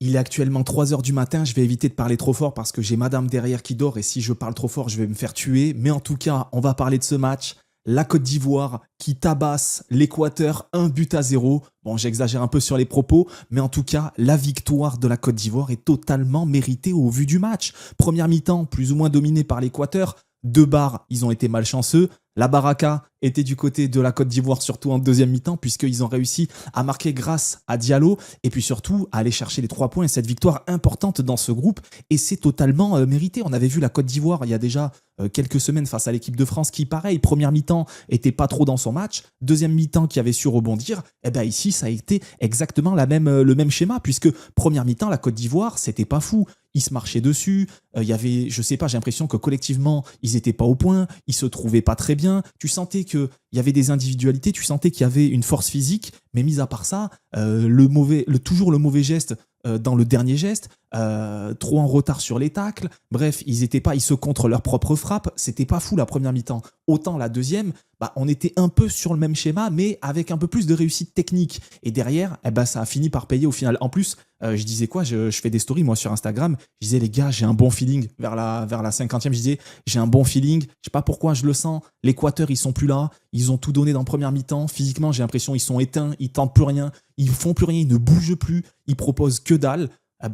Il est actuellement 3 heures du matin, je vais éviter de parler trop fort parce que j'ai madame derrière qui dort et si je parle trop fort, je vais me faire tuer. Mais en tout cas, on va parler de ce match. La Côte d'Ivoire qui tabasse l'Équateur 1-0. Bon, j'exagère un peu sur les propos, mais en tout cas, la victoire de la Côte d'Ivoire est totalement méritée au vu du match. Première mi-temps, plus ou moins dominée par l'Équateur. 2 barres, ils ont été malchanceux. La baraka était du côté de la Côte d'Ivoire, surtout en deuxième mi-temps, puisqu'ils ont réussi à marquer grâce à Diallo, et puis surtout à aller chercher les 3 points et cette victoire importante dans ce groupe, et c'est totalement mérité. On avait vu la Côte d'Ivoire il y a déjà quelques semaines face à l'équipe de France qui, pareil, première mi-temps, était pas trop dans son match, deuxième mi-temps qui avait su rebondir, et bien ici, ça a été exactement le même schéma, puisque première mi-temps, la Côte d'Ivoire, c'était pas fou. Ils se marchaient dessus, il y avait, je sais pas, j'ai l'impression que collectivement, ils étaient pas au point, ils se trouvaient pas très bien, tu sentais qu'il y avait des individualités, tu sentais qu'il y avait une force physique, mais mis à part ça, toujours le mauvais geste dans le dernier geste, trop en retard sur les tacles, bref, ils se contre leur propre frappe, c'était pas fou la première mi-temps. Autant la deuxième, on était un peu sur le même schéma, mais avec un peu plus de réussite technique. Et derrière, ça a fini par payer au final. En plus, je disais quoi, je fais des stories moi sur Instagram, je disais les gars, j'ai un bon feeling vers la 50e, je disais j'ai un bon feeling, je sais pas pourquoi je le sens, l'Équateur ils sont plus là, ils ont tout donné dans la première mi-temps, physiquement j'ai l'impression ils sont éteints, ils tentent plus rien, ils font plus rien, ils ne bougent plus, ils proposent que dalle.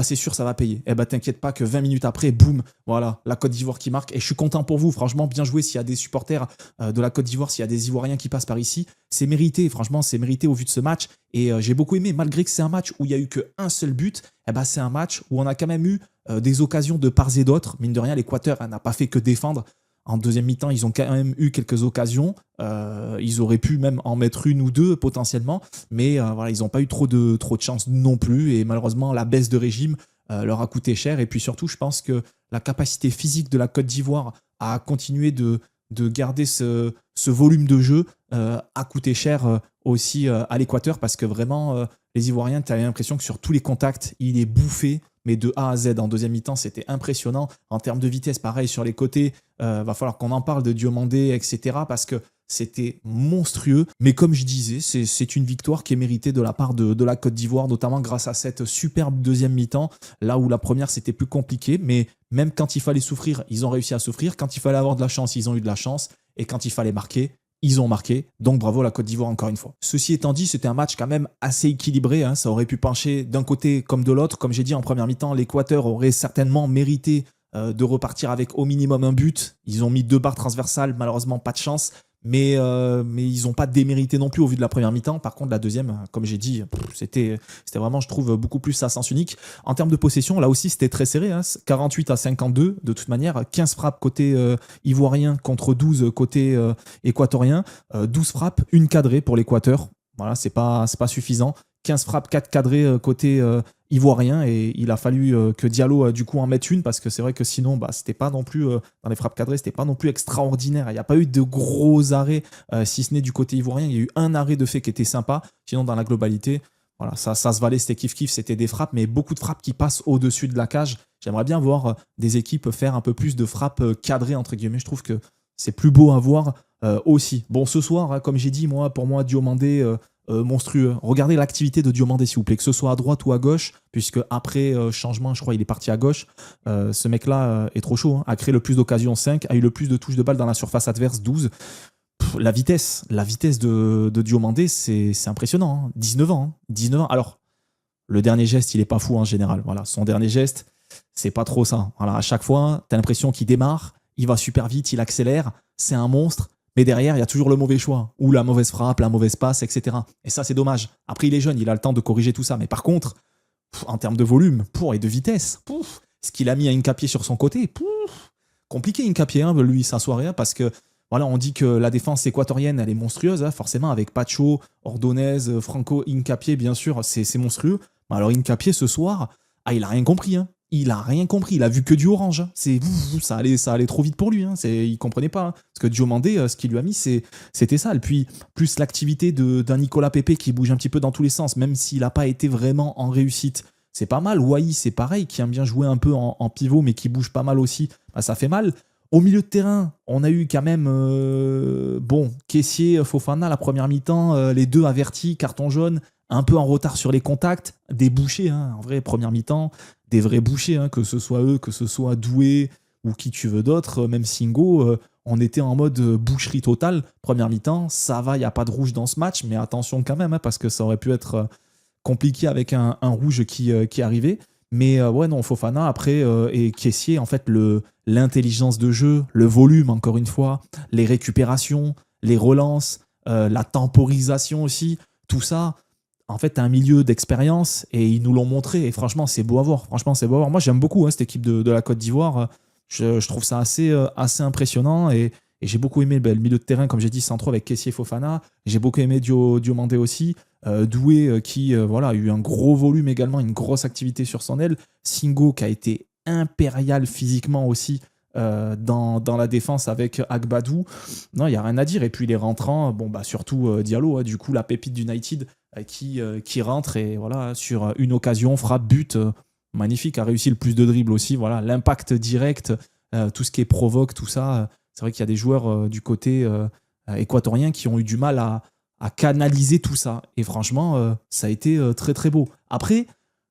C'est sûr ça va payer. T'inquiète pas que 20 minutes après, boum, voilà, la Côte d'Ivoire qui marque. Et je suis content pour vous, franchement, bien joué s'il y a des supporters de la Côte d'Ivoire, s'il y a des Ivoiriens qui passent par ici. C'est mérité, franchement, c'est mérité au vu de ce match. Et j'ai beaucoup aimé, malgré que c'est un match où il n'y a eu qu'un seul but, c'est un match où on a quand même eu des occasions de part et d'autre. Mine de rien, l'Équateur n'a pas fait que défendre. En deuxième mi-temps, ils ont quand même eu quelques occasions. Ils auraient pu même en mettre une ou deux potentiellement. Mais voilà, ils n'ont pas eu trop de chance non plus. Et malheureusement, la baisse de régime leur a coûté cher. Et puis surtout, je pense que la capacité physique de la Côte d'Ivoire à continuer de garder ce volume de jeu a coûté cher aussi à l'Équateur. Parce que vraiment, les Ivoiriens, tu avais l'impression que sur tous les contacts, il est bouffé. Mais de A à Z en deuxième mi-temps, c'était impressionnant. En termes de vitesse, pareil, sur les côtés, va falloir qu'on en parle de Diomandé, etc. Parce que c'était monstrueux. Mais comme je disais, c'est une victoire qui est méritée de la part de la Côte d'Ivoire, notamment grâce à cette superbe deuxième mi-temps, là où la première, c'était plus compliqué. Mais même quand il fallait souffrir, ils ont réussi à souffrir. Quand il fallait avoir de la chance, ils ont eu de la chance. Et quand il fallait marquer, ils ont marqué, donc bravo la Côte d'Ivoire encore une fois. Ceci étant dit, c'était un match quand même assez équilibré, hein. Ça aurait pu pencher d'un côté comme de l'autre. Comme j'ai dit en première mi-temps, l'Équateur aurait certainement mérité de repartir avec au minimum un but. Ils ont mis 2 barres transversales, malheureusement pas de chance. Mais ils n'ont pas démérité non plus au vu de la première mi-temps. Par contre, la deuxième, comme j'ai dit, c'était vraiment, je trouve, beaucoup plus à sens unique. En termes de possession, là aussi, c'était très serré, hein, 48-52, de toute manière. 15 frappes côté ivoirien contre 12 côté équatorien. 12 frappes, une cadrée pour l'Équateur. Voilà, c'est pas suffisant. 15 frappes, 4 cadrées côté ivoirien et il a fallu que Diallo du coup en mette une parce que c'est vrai que sinon c'était pas non plus dans les frappes cadrées, c'était pas non plus extraordinaire. Il n'y a pas eu de gros arrêts si ce n'est du côté ivoirien. Il y a eu un arrêt de fait qui était sympa. Sinon dans la globalité, voilà, ça se valait, c'était kiff-kiff, c'était des frappes, mais beaucoup de frappes qui passent au-dessus de la cage. J'aimerais bien voir des équipes faire un peu plus de frappes cadrées entre guillemets. Je trouve que c'est plus beau à voir aussi. Bon, ce soir, hein, comme j'ai dit, pour moi, Diomandé monstrueux. Regardez l'activité de Diomandé, s'il vous plaît, que ce soit à droite ou à gauche, puisque après changement, je crois, il est parti à gauche. Ce mec-là est trop chaud, hein, a créé le plus d'occasions 5, a eu le plus de touches de balle dans la surface adverse 12. La vitesse de Diomandé, c'est impressionnant. Hein. 19 ans. Hein. 19 ans. Alors, le dernier geste, il est pas fou en général. Voilà, son dernier geste, c'est pas trop ça. Voilà, à chaque fois, tu as l'impression qu'il démarre, il va super vite, il accélère, c'est un monstre. Mais derrière, il y a toujours le mauvais choix, ou la mauvaise frappe, la mauvaise passe, etc. Et ça, c'est dommage. Après, il est jeune, il a le temps de corriger tout ça. Mais par contre, en termes de volume et de vitesse, ce qu'il a mis à Hincapié sur son côté, compliqué Hincapié, hein, lui, sa soirée, parce que voilà, on dit que la défense équatorienne, elle est monstrueuse, hein, forcément, avec Pacho, Ordonez, Franco, Hincapié, bien sûr, c'est monstrueux. Mais alors, Hincapié, ce soir, il a rien compris, hein. Il a rien compris, il a vu que du orange. Ça allait trop vite pour lui. Hein. Il comprenait pas. Hein. Parce que Diomandé, ce qu'il lui a mis, c'était ça. Et puis, plus l'activité d'un Nicolas Pepe qui bouge un petit peu dans tous les sens, même s'il n'a pas été vraiment en réussite. C'est pas mal. Wai, c'est pareil, qui aime bien jouer un peu en pivot, mais qui bouge pas mal aussi. Ça fait mal. Au milieu de terrain, on a eu quand même Caissier, Fofana, la première mi-temps, les deux avertis, carton jaune. un peu en retard sur les contacts, des bouchers, hein, en vrai, première mi-temps, des vrais bouchers, hein, que ce soit eux, que ce soit Doué ou qui tu veux d'autre, même Singo, on était en mode boucherie totale. Première mi-temps, ça va, il n'y a pas de rouge dans ce match, mais attention quand même, hein, parce que ça aurait pu être compliqué avec un rouge qui arrivait. Mais ouais, non, Fofana, après, et Kessié, en fait, l'intelligence de jeu, le volume, encore une fois, les récupérations, les relances, la temporisation aussi, tout ça, en fait, t'as un milieu d'expérience et ils nous l'ont montré. Et franchement, c'est beau à voir. Franchement, c'est beau à voir. Moi, j'aime beaucoup cette équipe de la Côte d'Ivoire. Je trouve ça assez impressionnant et j'ai beaucoup aimé le milieu de terrain, comme j'ai dit, centraux avec Kessié Fofana. J'ai beaucoup aimé Diomandé aussi. Doué qui voilà, a eu un gros volume également, une grosse activité sur son aile. Singo qui a été impérial physiquement aussi dans la défense avec Agbadou. Non, il n'y a rien à dire. Et puis les rentrants, bon, bah, surtout Diallo, du coup, la pépite d'United qui rentre et voilà, sur une occasion, frappe, but. Magnifique, a réussi le plus de dribbles aussi. Voilà, l'impact direct, tout ce qui est provoque, tout ça. C'est vrai qu'il y a des joueurs du côté équatorien qui ont eu du mal à canaliser tout ça. Et franchement, ça a été très très beau. Après,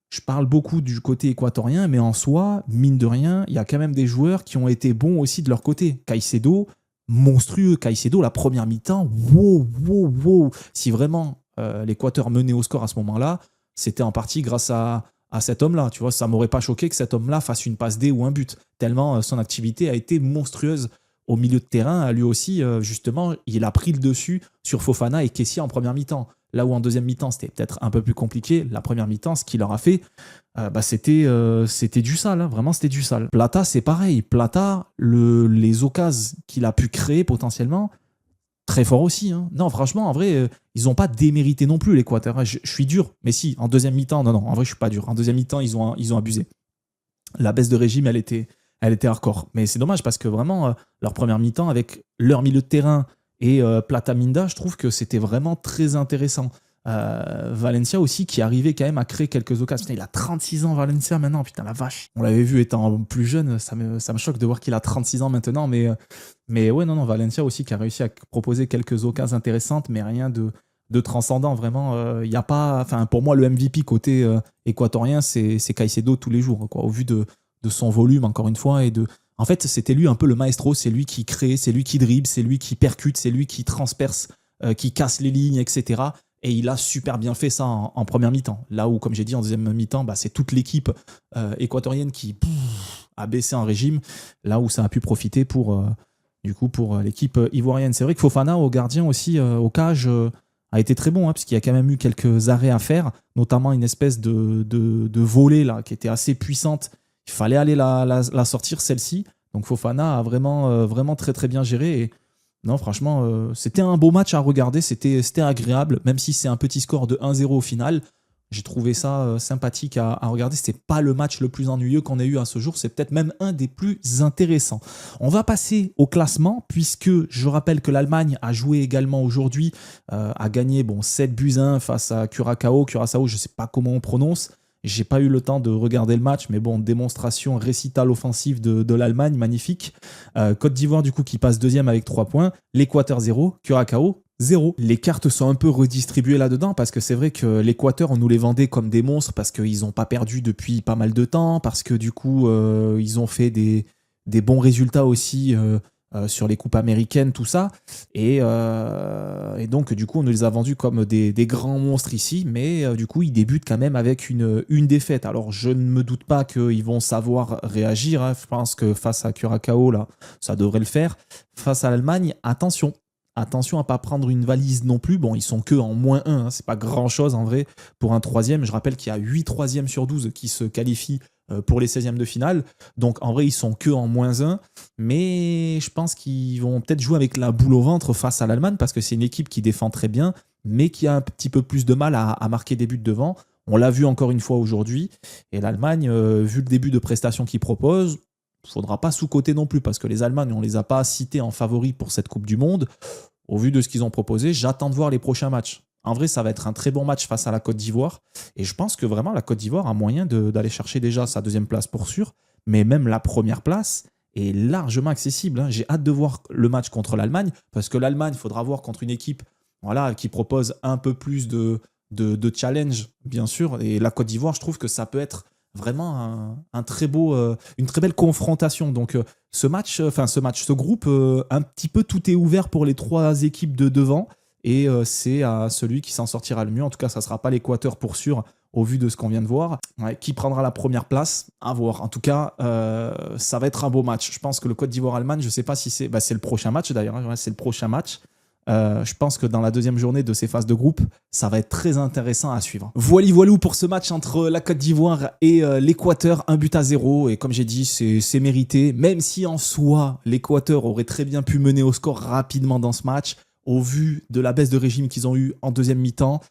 je parle beaucoup du côté équatorien, mais en soi, mine de rien, il y a quand même des joueurs qui ont été bons aussi de leur côté. Caicedo, monstrueux. Caicedo, la première mi-temps, wow. Si vraiment l'Équateur menait au score à ce moment-là, c'était en partie grâce à cet homme-là. Tu vois, ça m'aurait pas choqué que cet homme-là fasse une passe D ou un but, tellement son activité a été monstrueuse au milieu de terrain. Lui aussi, justement, il a pris le dessus sur Fofana et Kessie en première mi-temps. Là où en deuxième mi-temps, c'était peut-être un peu plus compliqué, la première mi-temps, ce qu'il leur a fait, c'était du sale. Hein. Vraiment, c'était du sale. Plata, c'est pareil. Plata, les occasions qu'il a pu créer potentiellement, très fort aussi. Hein. Non, franchement, en vrai, ils n'ont pas démérité non plus, l'Équateur. Je suis dur, mais si, en deuxième mi-temps, non, en vrai, je suis pas dur. En deuxième mi-temps, ils ont abusé. La baisse de régime, elle était hardcore. Mais c'est dommage parce que vraiment, leur première mi-temps, avec leur milieu de terrain et Plata Minda, je trouve que c'était vraiment très intéressant. Valencia aussi, qui arrivait quand même à créer quelques occasions. Putain, il a 36 ans, Valencia, maintenant. Putain, la vache. On l'avait vu étant plus jeune. Ça me choque de voir qu'il a 36 ans maintenant. Mais ouais, non, Valencia aussi, qui a réussi à proposer quelques occasions intéressantes, mais rien de transcendant. Vraiment, il n'y a pas... Enfin, pour moi, le MVP côté équatorien, c'est Caicedo tous les jours, quoi, au vu de son volume, encore une fois, En fait, c'était lui un peu le maestro. C'est lui qui crée, c'est lui qui dribble, c'est lui qui percute, c'est lui qui transperce, qui casse les lignes, etc. Et il a super bien fait ça en première mi-temps. Là où, comme j'ai dit, en deuxième mi-temps, c'est toute l'équipe équatorienne qui a baissé en régime. Là où ça a pu profiter pour l'équipe ivoirienne. C'est vrai que Fofana, au gardien aussi, au cage, a été très bon, hein, puisqu'il y a quand même eu quelques arrêts à faire, notamment une espèce de volée là, qui était assez puissante. Il fallait aller la sortir, celle-ci. Donc Fofana a vraiment très très bien géré. Et non, franchement, c'était un beau match à regarder, c'était agréable, même si c'est un petit score de 1-0 au final. J'ai trouvé ça sympathique à regarder. C'était pas le match le plus ennuyeux qu'on ait eu à ce jour. C'est peut-être même un des plus intéressants. On va passer au classement, puisque je rappelle que l'Allemagne a joué également aujourd'hui, a gagné 7-1 face à Curaçao. Curaçao, je ne sais pas comment on prononce. J'ai pas eu le temps de regarder le match, mais bon, démonstration récitale offensive de l'Allemagne, magnifique. Côte d'Ivoire, du coup, qui passe deuxième avec 3 points. L'Équateur 0, Curaçao 0. Les cartes sont un peu redistribuées là-dedans parce que c'est vrai que l'Équateur, on nous les vendait comme des monstres parce qu'ils n'ont pas perdu depuis pas mal de temps, parce que du coup, ils ont fait des bons résultats aussi sur les coupes américaines, tout ça. Et donc, du coup, on nous les a vendus comme des grands monstres ici, mais du coup, ils débutent quand même avec une défaite. Alors, je ne me doute pas qu'ils vont savoir réagir. Hein. Je pense que face à Curaçao, là, ça devrait le faire. Face à l'Allemagne, attention à ne pas prendre une valise non plus. Bon, ils sont que en -1, hein. C'est pas grand-chose en vrai pour un troisième. Je rappelle qu'il y a 8 troisièmes sur 12 qui se qualifient pour les 16e de finale. Donc en vrai, ils sont que en -1. Mais je pense qu'ils vont peut-être jouer avec la boule au ventre face à l'Allemagne parce que c'est une équipe qui défend très bien, mais qui a un petit peu plus de mal à marquer des buts devant. On l'a vu encore une fois aujourd'hui. Et l'Allemagne, vu le début de prestation qu'ils proposent, il ne faudra pas sous-coter non plus parce que les Allemands, on ne les a pas cités en favoris pour cette Coupe du Monde. Au vu de ce qu'ils ont proposé, j'attends de voir les prochains matchs. En vrai, ça va être un très bon match face à la Côte d'Ivoire. Et je pense que vraiment, la Côte d'Ivoire a moyen d'aller chercher déjà sa deuxième place pour sûr. Mais même la première place est largement accessible. Hein. J'ai hâte de voir le match contre l'Allemagne. Parce que l'Allemagne, il faudra voir contre une équipe qui propose un peu plus de de challenge, bien sûr. Et la Côte d'Ivoire, je trouve que ça peut être vraiment un très beau, une très belle confrontation. Donc ce groupe, un petit peu tout est ouvert pour les trois équipes de devant. Et c'est à celui qui s'en sortira le mieux. En tout cas, ça ne sera pas l'Équateur pour sûr, au vu de ce qu'on vient de voir. Ouais, qui prendra la première place? À voir. En tout cas, ça va être un beau match. Je pense que le Côte d'Ivoire-Allemagne, je ne sais pas si c'est... c'est le prochain match d'ailleurs. Hein. Ouais, c'est le prochain match. Je pense que dans la deuxième journée de ces phases de groupe, ça va être très intéressant à suivre. Voilou pour ce match entre la Côte d'Ivoire et l'Équateur, 1-0. Et comme j'ai dit, c'est mérité. Même si en soi, l'Équateur aurait très bien pu mener au score rapidement dans ce match, au vu de la baisse de régime qu'ils ont eu en deuxième mi-temps,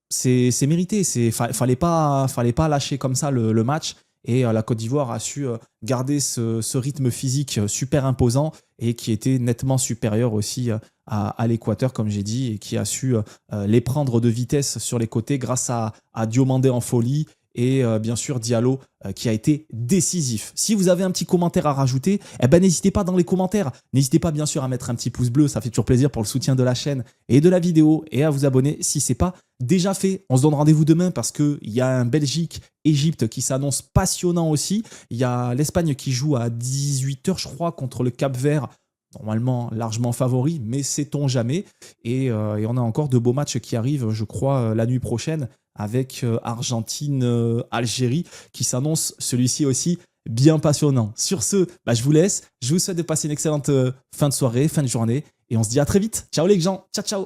c'est mérité. Fallait pas lâcher comme ça le match. Et la Côte d'Ivoire a su garder ce rythme physique super imposant et qui était nettement supérieur aussi à l'Équateur, comme j'ai dit, et qui a su les prendre de vitesse sur les côtés grâce à Diomandé en folie et bien sûr Diallo qui a été décisif. Si vous avez un petit commentaire à rajouter, eh ben, n'hésitez pas dans les commentaires. N'hésitez pas bien sûr à mettre un petit pouce bleu, ça fait toujours plaisir pour le soutien de la chaîne et de la vidéo, et à vous abonner si ce n'est pas déjà fait. On se donne rendez-vous demain parce qu'il y a un Belgique-Égypte qui s'annonce passionnant aussi. Il y a l'Espagne qui joue à 18 h, je crois, contre le Cap-Vert. Normalement largement favori, mais sait-on jamais. Et on a encore de beaux matchs qui arrivent, je crois, la nuit prochaine, avec Argentine-Algérie, qui s'annonce celui-ci aussi bien passionnant. Sur ce, je vous laisse. Je vous souhaite de passer une excellente fin de soirée, fin de journée, et on se dit à très vite. Ciao les gens, ciao ciao.